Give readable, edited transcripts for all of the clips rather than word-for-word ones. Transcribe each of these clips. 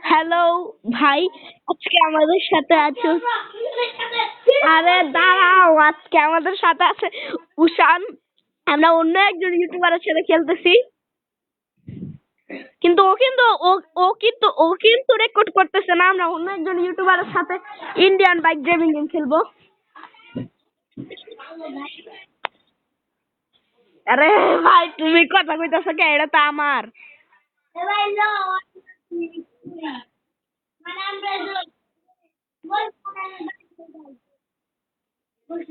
Hello ভাই, আজকে আমাদের সাথে আছে। আরে দাঁড়াও, আজকে আমাদের সাথে আছে উশান। আমরা অন্য একজন ইউটিউবারের সাথে খেলতেছি, কিন্তু ও কিন্তু রেকর্ড করতেছে না। আমরা অন্য একজন ইউটিউবারের সাথে ইন্ডিয়ান বাইক ড্রাইভিং গেম খেলবো। আরে ভাই, তুমি কথা কইতাছো কে? এটা তো আমার।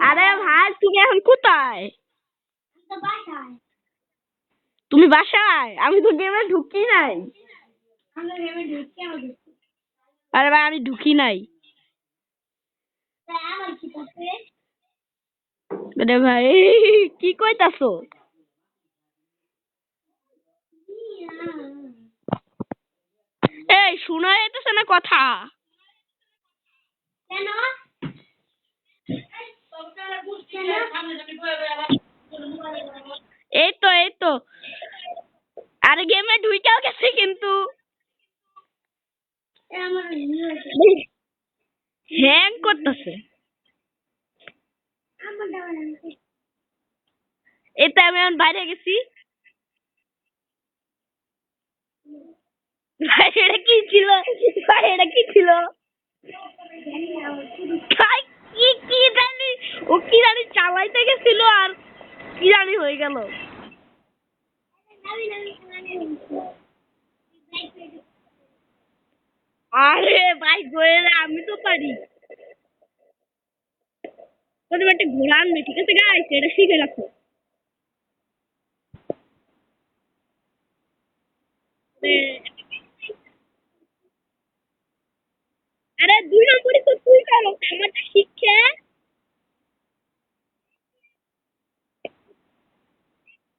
আরে ভাই, তুমি এখন কোথায়? তুমি বাসায়? আমি তো গেমে ঢুকি নাই। আরে ভাই, আমি ঢুকি নাই। আরে ভাই, কি কইতাছো? এই শোনা যাইতেছে না কথা? এই তো আরে গেমে ঢুইকাও গেছে কিন্তু হ্যাং করতেছে। এই তো আমি এখন বাইরে গেছি। ভাই এটা কি ছিল? ভাই এটা কি ছিল? ভাই কি কি জানি, ও কি জানি চালাইতে গেছিল আর কি জানি হয়ে গেল। আরে ভাই গোয়েলা, আমি তো পারি। তুমি একটা ঘোড়া আনবে, ঠিক আছে গাইস, এটা শিখে রাখো। আরে 2 নম্বরই তো তুই করো, আমারটা শিখে।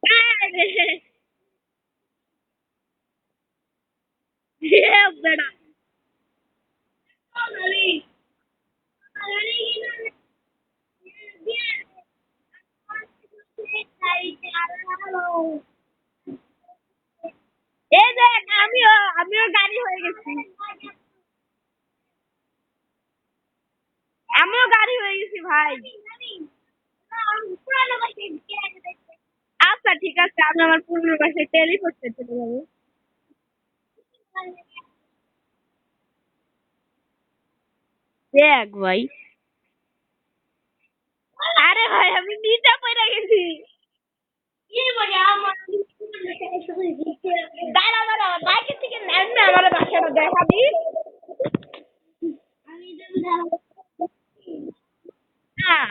আরে বেড়া। এই দেখ, আমিও গাড়ি হয়ে গেছি। আমিও গাড়ি হয়ে গেছি ভাই। আচ্ছা ঠিক আছে, আমি আমার পুরনো বাসায় টেলিপোর্ট করতে পারবো। দেখ ভাই। আরে ভাই, আমি নিচে পড়ে গেছি। দাঁড়া দাঁড়া, বাইকের থেকে নামবে, আমার বাসাটা দেখাবি। হ্যাঁ,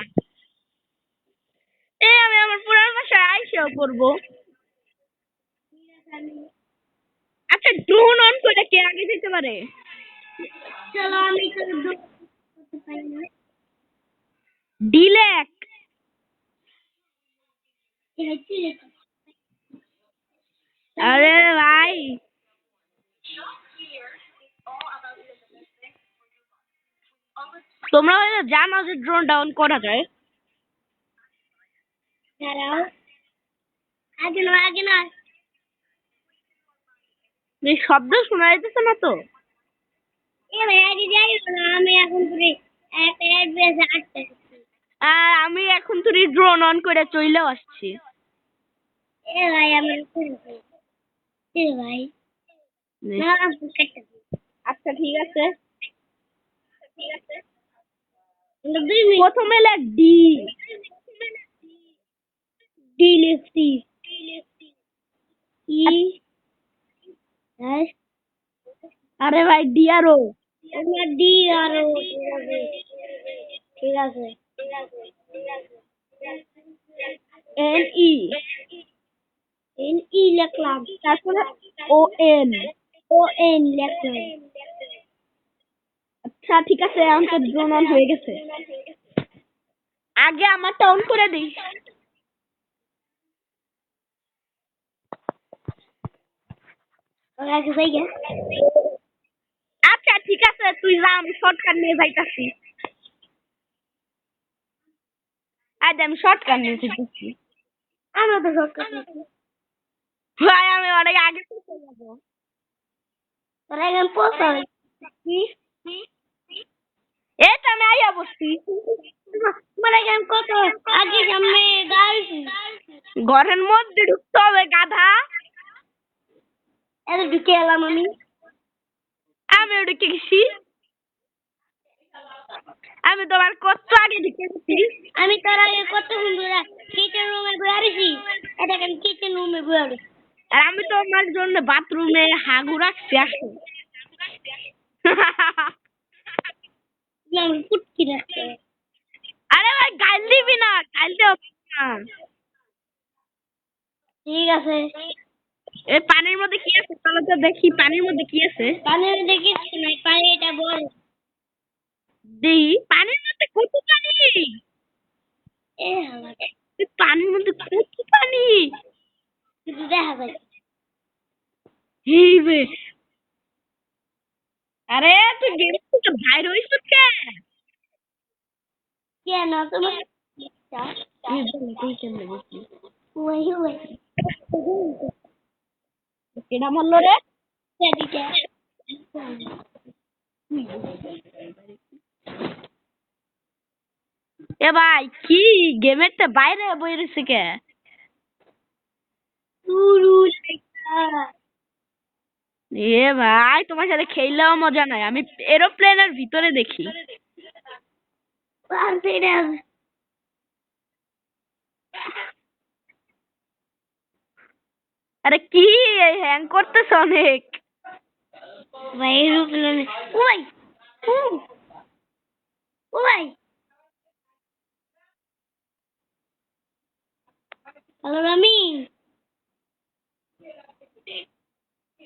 এই আমি আমার পুরান বাসায় আইসাও করবো। আচ্ছা, ড্রোন অন করে কে আগে যেতে পারে? চলো আমি ডিলেক। আরে ভাই, তোমরা হয়তো জানো যে ড্রোন ডাউন করা যায়। দাঁড়াও, আগে না এই শব্দ শোনা যাইতেছে না তো? এ ভাই আগে যাই না, আমি এখন পুরো একটা অ্যাড্রেস আটটা। আর আমি এখন তুই ড্রোন অন করে চলে আসছি। এ ভাই আমার এ ভাই না, আচ্ছা ঠিক আছে। প্রথমে লেখ ডি। ডি লিখছি। ই আরে ভাই ডিআরও। ডিআরও ঠিক আছে। N E. এন ই লিখলাম, তারপরে ও এন। ও এন লিখলাম। আচ্ছা ঠিক আছে, আমাদের ড্রোন অন হয়ে গেছে। আগে আমারটা অন করে দিই। আচ্ছা ঠিক আছে, তুই যা, আমি শর্টকাট নিয়ে যাইতাছি। আজ আমি শর্টকাট নিয়ে যাইতাছি। আমরা তো শর্টকাট ভাই, আমি অনেক আগে পৌঁছে যাবো। তোরা এখন পোষা এটা আমি আইয়া বসছি তোমার এখন কত আগে সামনে দাঁড়িয়েছি ঘরের মধ্যে ঢুকতে হবে গাধা এত ঢুকে এলাম আমিও ঢুকে গেছি আমি তোমার কত আগে ঢুকে গেছি আমি তোর আগে কত সুন্দর কিচেন রুমে ঘুরেছি এটা কেন কিচেন রুমে ঘুরে আর আমি তোমার জন্য বাথরুমে হাগু রাখছি আসো ফুটকি রাখছে আরে ভাই গাল দিবি না গাল দেও না ঠিক আছে এই পানির মধ্যে কি আছে চলো তো দেখি পানির মধ্যে কি আছে পানির মধ্যে কিছু নাই পানি এটা বল দেই পানির মধ্যে কত পানি এ হালা পানির মধ্যে কত পানি কিছু দেখা যায় হিবে আরে তুই গেম থেকে বাইরে হইছ কেন তোমার ওই ওই কেডা মারলো রে এ ভাই কি গেমের তো বাইরে বই রয়েছে কে এ ভাই তোমার সাথে খেললেও মজা নাই আমি এরোপ্লেনের ভিতরে দেখি আরে কি হ্যাং করতেছ অনেক ভাই এরোপ্লেনে ওই ওই হ্যালো রামি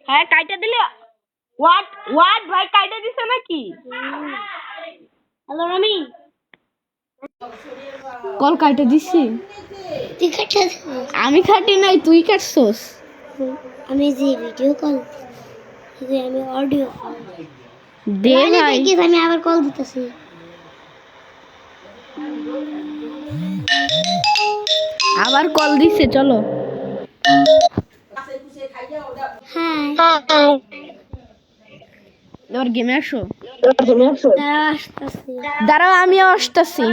হ্যাঁ কাইটা দিলে হোয়াট ভাই কাইটা দিছে নাকি হ্যালো রামি কল কাইটা দিছি তুই কাটছিস আমি কাটি নাই তুই কাটছস আমি যে ভিডিও কল যে আমি অডিও দে ভাই আমি আবার কল দিতেছি আবার কল দিছে চলো হ্যাঁ এবার গেমে আসো দাঁড়াও আমিও আসতেছি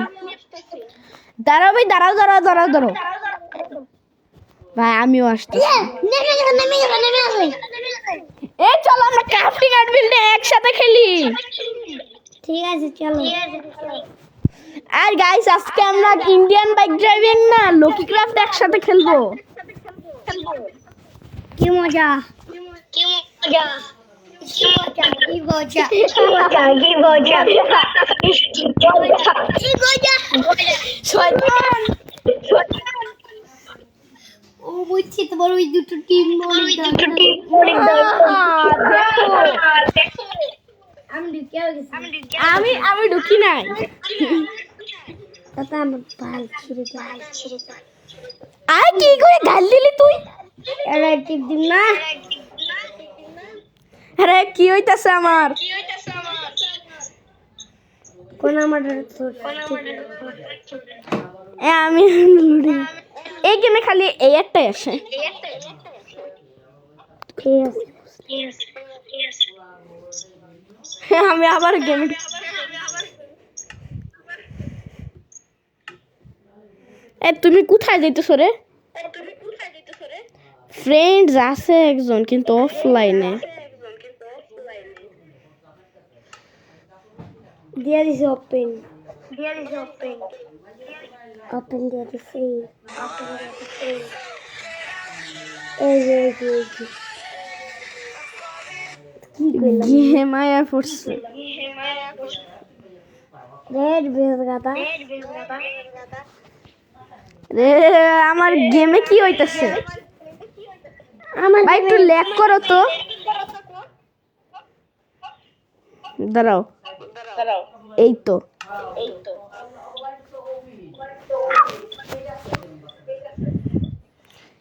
দাঁড়াও ভাই দাঁড়াও ভাই আমিও আসতেছি এই চলো আমরা ক্রাফটিং আর বিল্ডিং একসাথে খেলি ঠিক আছে চলো আর গাইস আজকে আমরা ইন্ডিয়ান বাইক ড্রাইভিং না লকি ক্রাফট একসাথে খেলবো কি মজা ও বুঝছি তোমার ওই দুটো টিম আমি ঢুকি নাই আর কি করে গাল দিলি তুই আরে টিপ দিম না আরে কি হইতাছে আমার কোন আমার আমি এই গেমে খালি এই একটাই আসে আমি আবার গেমে তুমি কোথায় যাইতেছো রে ফ্রেন্ডস আছে একজন কিন্তু অফলাইনে There is open. Open there is free. Game Air Force. Red বেজগাতা রে আমার গেমে কি হইতাছে আমার ভাই একটু ল্যাগ করো তো দাঁড়াও এই তো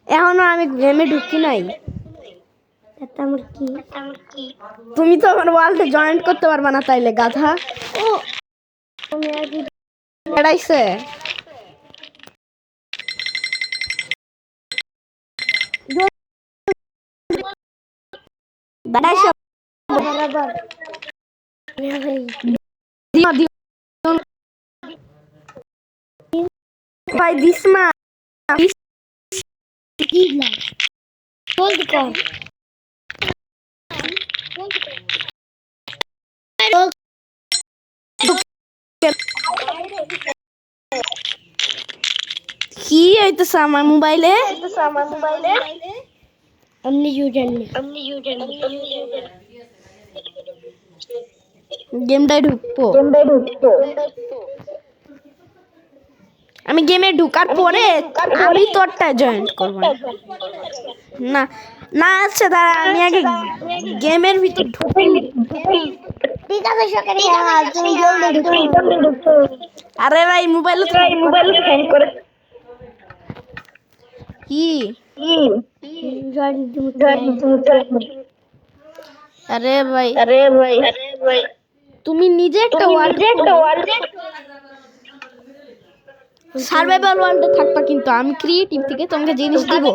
এখনো আমি গেমে ঢুকি নাই তুমি তো আমার ওয়ার্ল্ডে জয়েন করতে পারবা না তাইলে গাধা ও তুমি আগে এড়াইছে দাঁড়াইছো বরাবর ভাই দিস না জলদি কর কি হইতেছে আমার মোবাইলে আমনি ইউজার গেমটাই ঢুকবো আমি গেমে ঢুকার পরে আমি তোরটা জয়েন করবো না না আচ্ছা দাঁড়া আমি আগে গেমের ভিতর ঢুকি ঠিক আছে সকালে তুমি জলদি ঢুকো আরে ভাই মোবাইল হ্যাং করে কি আরে ভাই তুমি নিজে একটা ওয়ার্ল্ড সার্ভাইভাল ওয়ার্ল্ডে থাকবা কিন্তু আমি ক্রিয়েটিভ থেকে তোমাকে জিনিস দিব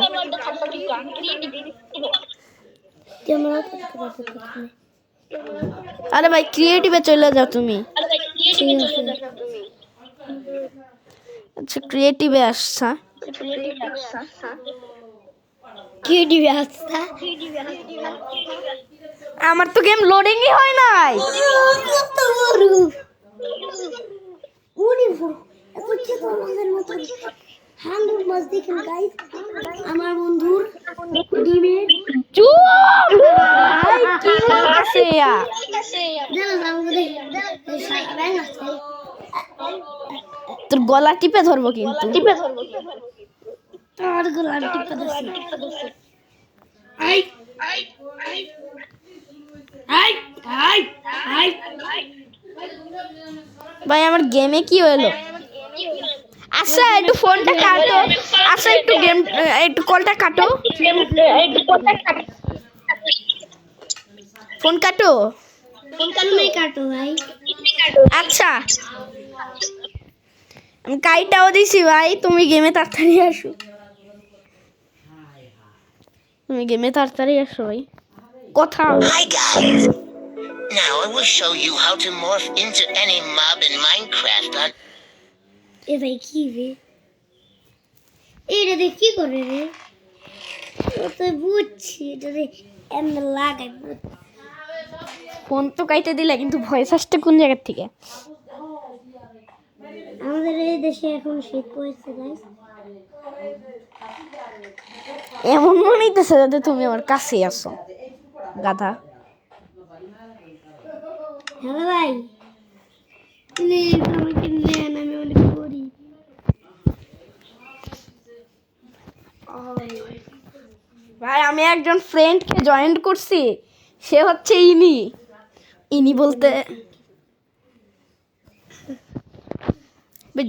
আরে ভাই ক্রিয়েটিভে চলে যাও তুমি আচ্ছা ক্রিয়েটিভে আসছা আমার তো গেম লোডিংই হয় নাই আমার বন্ধুর ডিমের তোর গলা টিপে ধরবো কিন্তু তোর গলা টিপে ধরছি ভাই আমার গেমে কি হলো আচ্ছা একটু ফোনটা কাটো আচ্ছা একটু গেম একটু কলটা কাটো ফোন কাটো তুমি কাটো ভাই আচ্ছা আমি কাইটাও দিছি ভাই তুমি গেমে তাড়াতাড়ি আসো ভাই কথা Hi guys! Now I will show you how to morph into any mob in Minecraft on এ ভাই কি রে এটা দেখ কি করে রে ও তো বুঝছি এটা রে এমন লাগাই ফোন তো কাইটে দিলে কিন্তু ভয়েস আসছে কোন জায়গা থেকে আমাদের এই দেশে এখন শীত পড়ছে গাইস এমন মনে হইতেছে যাতে তুমি আমার কাছে আসো গাধা হ্যালো ভাই প্লিজ আমাকে নেন আমি অনেক গরিব ভাই আমি একজন ফ্রেন্ডকে জয়েন করছি সে হচ্ছে ইনি বলতে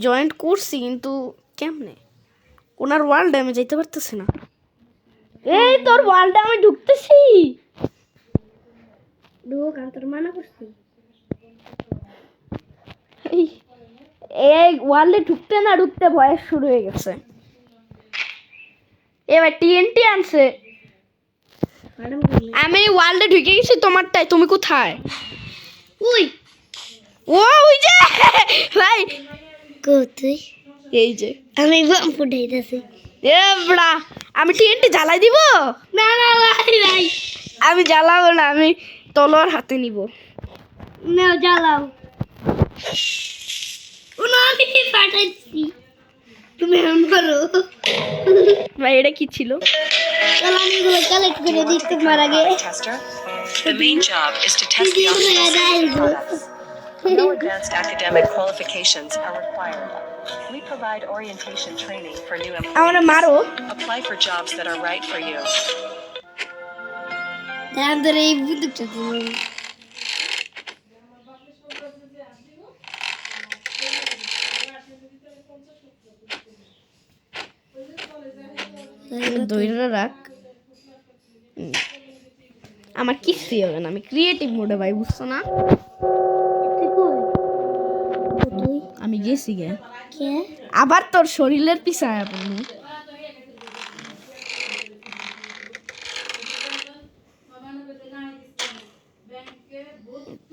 জয়েন্ট করছি কিন্তু কেমনে ওনার ওয়ার্ল্ডে আমি যাইতে পারতেছি না এই তোর ওয়ার্ল্ডে আমি ঢুকতেছি ঢোক আমি তোর মানা করছি এই ওয়ার্ল্ডে ঢুকতে না ঢুকতে ভয় শুরু হয়ে গেছে এবার টিএনটি আনছে আমি ওয়ার্ল্ডে ঢুকে গেছি তোমারটাই তুমি কোথায় ওই ওই যে ভাই কোথায় এই যে আমি বাম ফুটাইতেছি এ বড়া আমি টিএনটি জ্বালাই দিব না না ভাই ভাই আমি জ্বালাবো না আমি তলোয়ার হাতে নিব নাও জ্বালাও না আমি ফাটাইছি তুমি এমন করো ভাই এটা কি ছিল চল আমি এগুলো কালেক্ট করে দিই তোমার আগে Tester. The main job is to test the authenticity of products. No advanced academic qualifications are required. We provide orientation training for new আমার employees. মারো Apply for jobs that are right for you. দাম ধরে এই বুদ্ধুকটা তুমি ধৈর্য রাখ আমার কিছুই হবে না আমি ক্রিয়েটিভ মোডে ভাই বুঝছো না আমি গেছি গে কে আবার তোর শরীরের পিছায় আপনি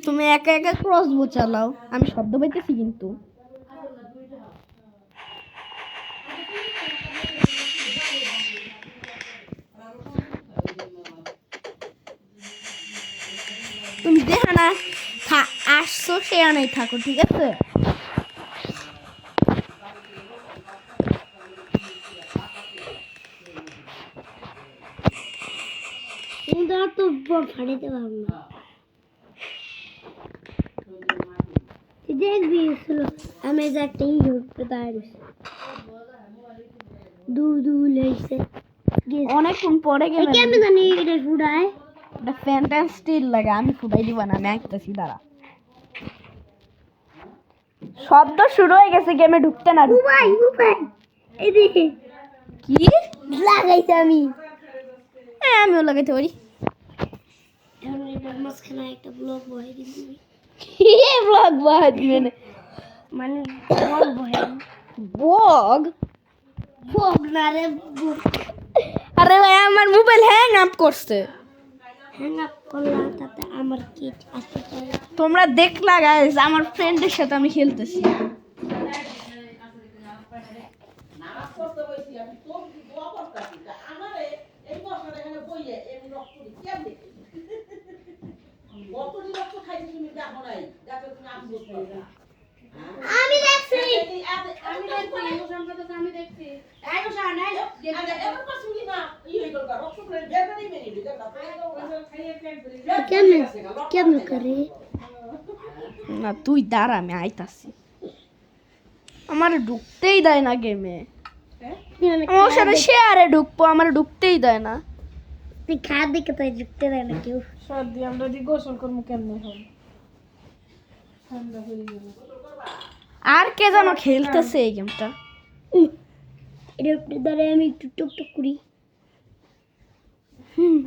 তুমি একা একা ক্রসবো চালাও, আমি শব্দ পাইতেছি কিন্তু। তুমি দেখা না আসছো সে আনাই থাকো, ঠিক আছে? কিন্তু আর তো ফাটাইতে পারবো না। তুই দেখবি আমি যে একটা ইউটিউবে দাঁড়িয়ে দু লেগেছে অনেকক্ষণ পরে গেলে কেমন জানি এটা ফুটায়। একটা ফ্যান ট্যান স্টিল লাগে, আমি ফুটাই দিব না, আমি আঁকতেছি দাঁড়া। শব্দ শুরু হয়ে গেছে, গেমে ঢুকতে না ঢুকতে। উপায় এই দেখে কি লাগাইছে আমি। আমিও লাগাইতে পারি। এখন এটার মাঝখানে একটা ব্লগ বহাই দিবি, ব্লগ বাদ দিবে না মানে ব্লগ বহাই বগ। ব্লগ না রে আরে ভাই আমার মোবাইল হ্যাং আপ করছে। হ্যাং আপ করলাম তাতে আমার কি আসতে পারে। তোমরা দেখলা গাইস, আমার ফ্রেন্ডের সাথে আমি খেলতেছি। আমি দেখছি কেমন করে না তুই দাঁড়া, আমি আইতাছি। আমার ঢুকতেই দেয় না গেমে। আমার সাথে শেয়ারে ঢুকবো, আমার ঢুকতেই দেয় না। তুই খাওয়ার দিকে তাই ঢুকতে দেয় না কেউ। সর্দি আমরা দি গোসল করবো কেমনে হল ঠান্ডা হয়ে গেল। আর কে যেন খেলতেছে এই গেমটা। এটা ধরে আমি একটু টুকটুক করি।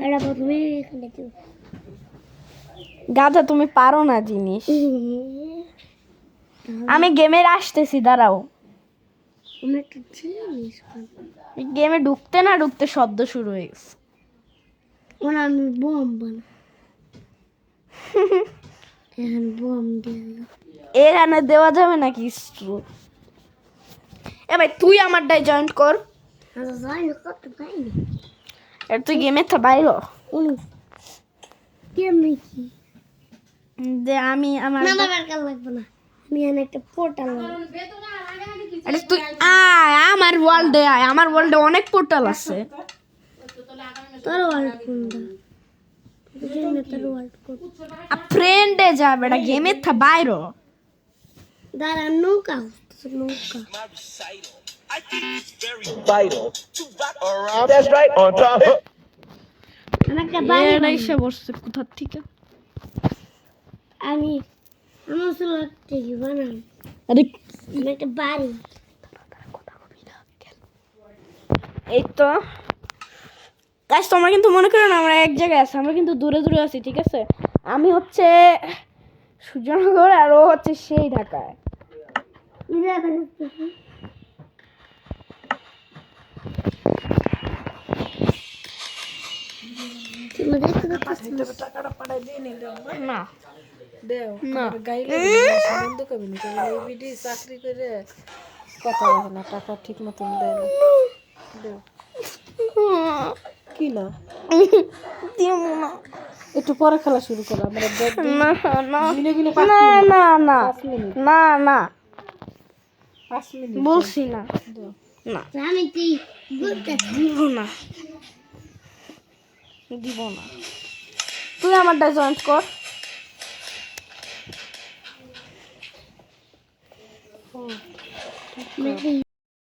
এটা প্রথমে এখানে কেউ গাধা, তুমি পারো না জিনিস। আমি গেমের আসতেছি, দাঁড়াও। আমি একটু জিনিস গেমে ঢুকতে না ঢুকতে শব্দ শুরু হয়ে গেছে। ওরা আমি বম বানা এখন বম দিয়ে এখানে দেওয়া যাবে নাকি স্ট্রু? এ ভাই তুই আমারটাই জয়েন কর। আচ্ছা যাই করতে পাইনি আর তুই গেমের তো বাইর হ। কেমনি কি যে আমি আমার না দরকার লাগবে না, আমি এখানে একটা পোর্টাল আরে তুই আয় আমার ওয়ার্ল্ডে, আয় আমার ওয়ার্ল্ডে অনেক পোর্টাল আছে। তোর ওয়ার্ল্ড কোনটা? তোর ওয়ার্ল্ড কোড ফ্রেন্ডে যা বেটা, গেমের থা বাইর হ। দাঁড়া নৌকা নৌকা Vital. Around. That's right. On top. আমি একটা বাড়ি এটা বানাই। এসে বসছে কোথা থেকে? আমি আমার ছিল একটা কি বানাই, আরে আমি একটা বাড়ি। এই তো গাইস, তোমরা কিন্তু মনে করো না আমরা এক জায়গায় আছি, আমরা কিন্তু দূরে দূরে আছি, ঠিক আছে? আমি হচ্ছে সূর্যনগর আর ও হচ্ছে সেই ঢাকায়। টাকাটা পাঠাই দিয়ে নিল না দেও না গাইলে বন্ধ করবি না এই বিডি চাকরি করে কথা বলে না, টাকা ঠিক মতন দেয় না। দেও কি না দিও না একটু পরে খেলা শুরু করো আমরা না না মিলে মিলে না না না 5 মিনিট না না 5 মিনিট বলছি না দেও না আমি তুই বলতে দিব না দিব না। তুই আমারটা জয়েন কর। নাকি